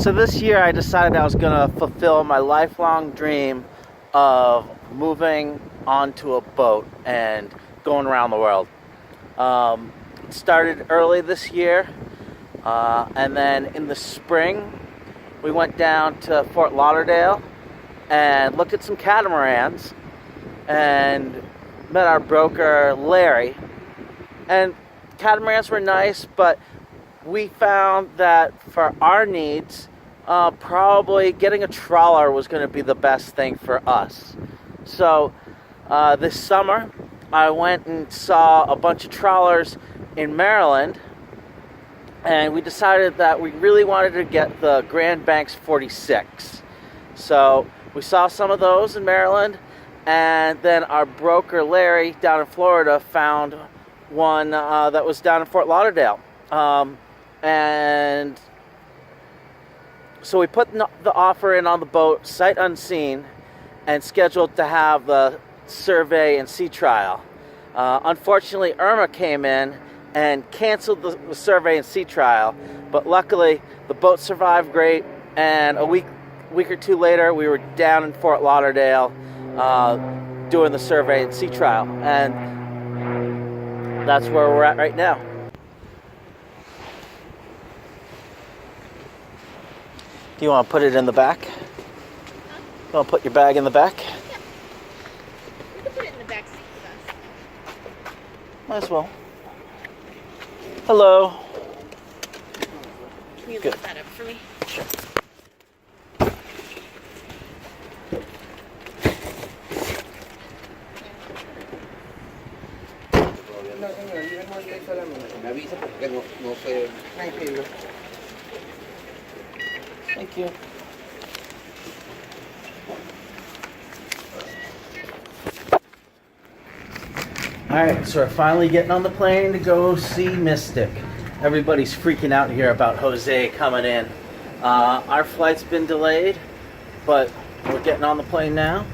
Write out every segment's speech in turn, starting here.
So this year I decided I was going to fulfill my lifelong dream of moving onto a boat and going around the world. It started early this year, and then in the spring we went down to Fort Lauderdale and looked at some catamarans and met our broker Larry. And catamarans were nice, but we found that for our needs, probably getting a trawler was going to be the best thing for us. So this summer, I went and saw a bunch of trawlers in Maryland, and we decided that we really wanted to get the Grand Banks 46. So we saw some of those in Maryland, and then our broker Larry down in Florida found one that was down in Fort Lauderdale. And so we put the offer in on the boat, sight unseen, and scheduled to have the survey and sea trial. Unfortunately, Irma came in and canceled the survey and sea trial, but luckily the boat survived great, and a week or two later we were down in Fort Lauderdale doing the survey and sea trial, and that's where we're at right now. Do you want to put it in the back? Huh? You want to put your bag in the back? Yeah. We can put it in the back seat with us. Might as well. Hello. Can you Good. lift that up for me? Sure. Thank you. Alright, so we're finally getting on the plane to go see Mystic. Everybody's freaking out here about Jose coming in. Our flight's been delayed, but we're getting on the plane now.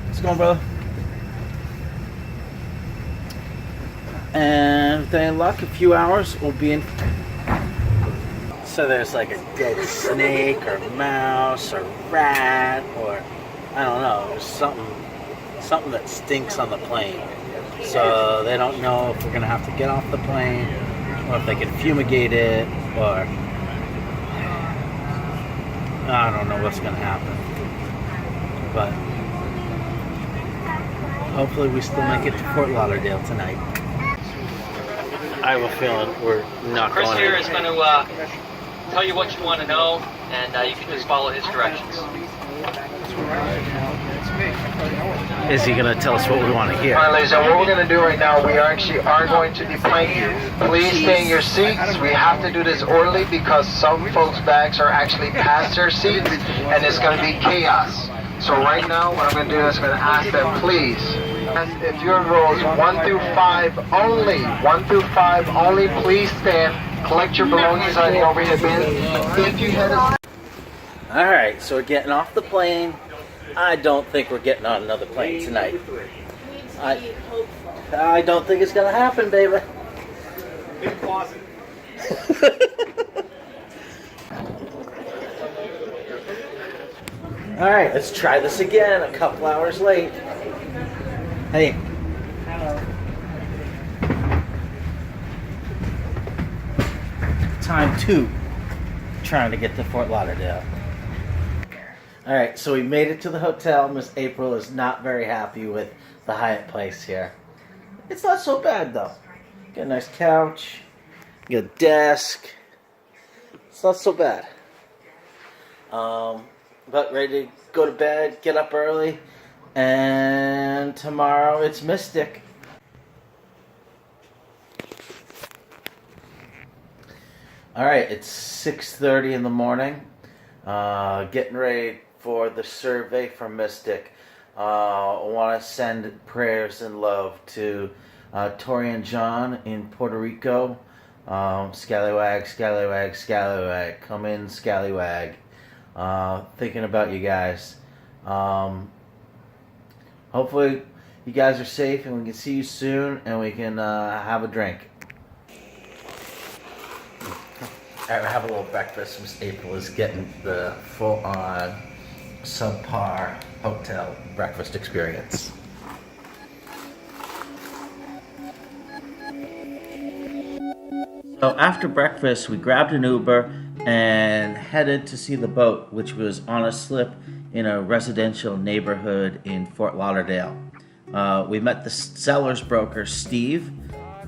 What's going on, brother? And with any luck, a few hours, we'll be in. So there's like a dead snake or mouse or rat or I don't know, there's something that stinks on the plane. So they don't know if we're gonna have to get off the plane or if they can fumigate it, or I don't know what's gonna happen. But hopefully we still make it to Fort Lauderdale tonight. I have a feeling we're not Chris going here in. is going to tell you what you want to know, and you can just follow his directions. Is he going to tell us what we want to hear? All right, ladies, and what we're going to do right now, we are going to deplane you. Please stay in your seats. We have to do this orderly because some folks' bags are actually past their seats, and it's going to be chaos. So right now, what I'm going to do is I'm going to ask them, please, if you're in rows 1 through 5 only, 1 through 5 only, please stand. Collect your belongings on the overhead bin. If you head up. Alright, so we're getting off the plane. I don't think we're getting on another plane tonight. I don't think it's going to happen, baby. In the closet. Alright, let's try this again a couple hours late. Hey. Hello. Time 2. Trying to get to Fort Lauderdale. Alright, so we made it to the hotel. Miss April is not very happy with the Hyatt place here. It's not so bad though. Got a nice couch. Got a desk. It's not so bad. But ready to go to bed, get up early, and tomorrow it's Mystic. Alright, it's 6:30 in the morning. Getting ready for the survey for Mystic. I want to send prayers and love to Tori and John in Puerto Rico. Scallywag, scallywag, scallywag. Come in, scallywag. Thinking about you guys. Hopefully you guys are safe and we can see you soon and we can have a drink. have a little breakfast. Miss April is getting the full-on subpar hotel breakfast experience. So after breakfast, we grabbed an Uber and headed to see the boat, which was on a slip in a residential neighborhood in Fort Lauderdale. We met the seller's broker, Steve,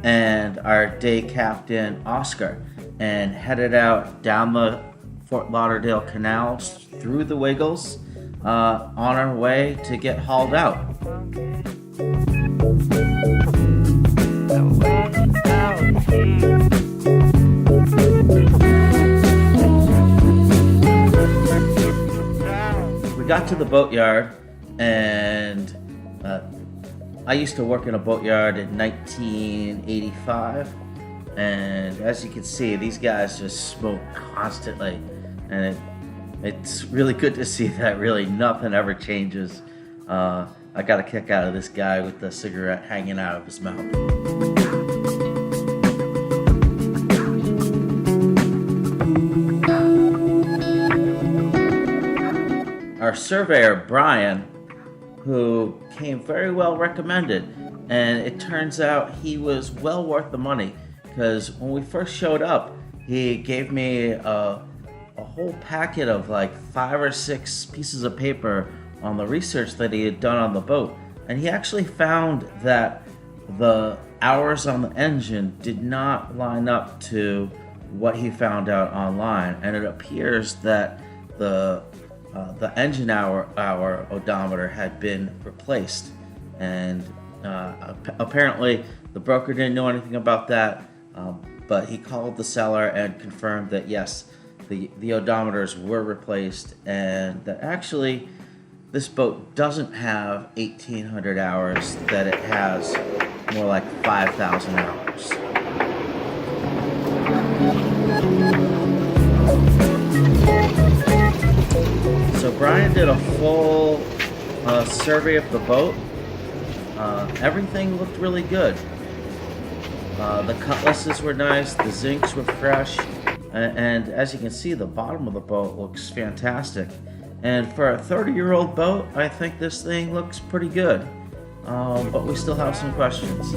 and our day captain, Oscar, and headed out down the Fort Lauderdale Canal through the Wiggles on our way to get hauled out. We got to the boatyard, and I used to work in a boatyard in 1985, and as you can see, these guys just smoke constantly, and it's really good to see that really nothing ever changes. I got a kick out of this guy with the cigarette hanging out of his mouth. Our surveyor, Brian, who came very well recommended, and it turns out he was well worth the money, because when we first showed up, he gave me a whole packet of like 5 or 6 pieces of paper on the research that he had done on the boat, and he actually found that the hours on the engine did not line up to what he found out online, and it appears that the engine hour odometer had been replaced, and apparently the broker didn't know anything about that, but he called the seller and confirmed that yes, the odometers were replaced, and that actually this boat doesn't have 1,800 hours, that it has more like 5,000 hours. So Brian did a full survey of the boat. Everything looked really good. The cutlasses were nice, the zincs were fresh, and as you can see, the bottom of the boat looks fantastic. And for a 30-year-old boat, I think this thing looks pretty good. But we still have some questions.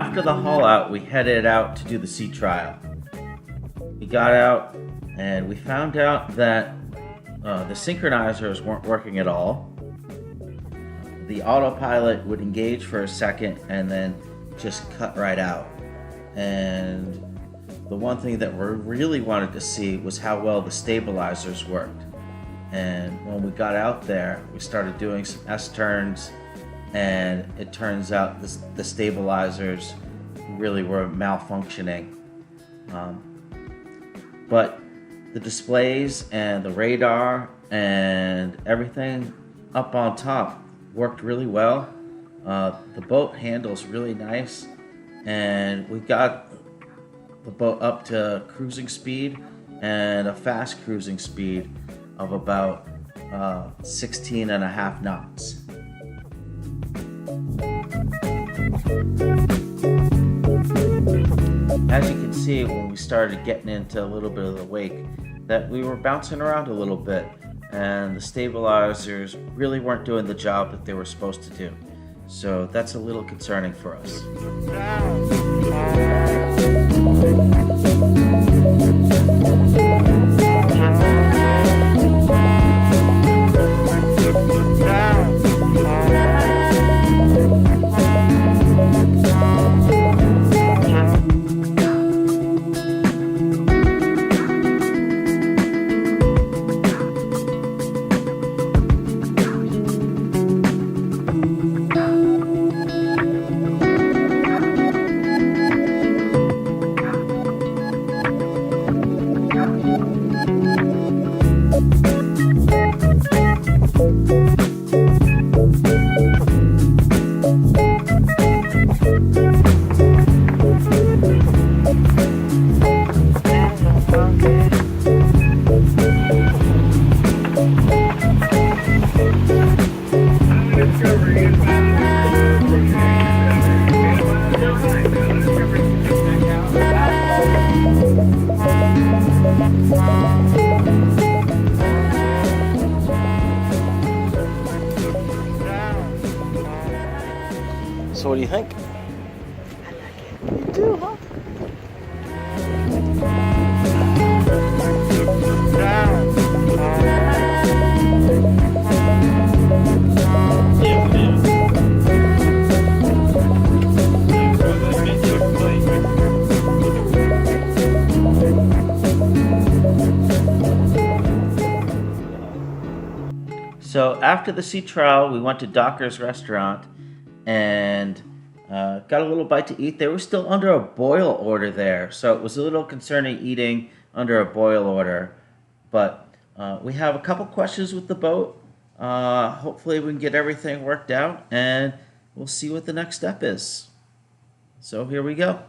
After the haul out, we headed out to do the sea trial. We got out and we found out that the synchronizers weren't working at all. The autopilot would engage for a second and then just cut right out. And the one thing that we really wanted to see was how well the stabilizers worked. And when we got out there, we started doing some S-turns, and it turns out the stabilizers really were malfunctioning. But the displays and the radar and everything up on top worked really well. The boat handles really nice, and we got the boat up to cruising speed, and a fast cruising speed of about 16 and a half knots. As you can see, when we started getting into a little bit of the wake, that we were bouncing around a little bit, and the stabilizers really weren't doing the job that they were supposed to do. So that's a little concerning for us. So what do you think? I like it. You do, huh? So after the sea trial, we went to Docker's restaurant and got a little bite to eat. They were still under a boil order there, so it was a little concerning eating under a boil order. But we have a couple questions with the boat. Hopefully we can get everything worked out, and we'll see what the next step is. So here we go.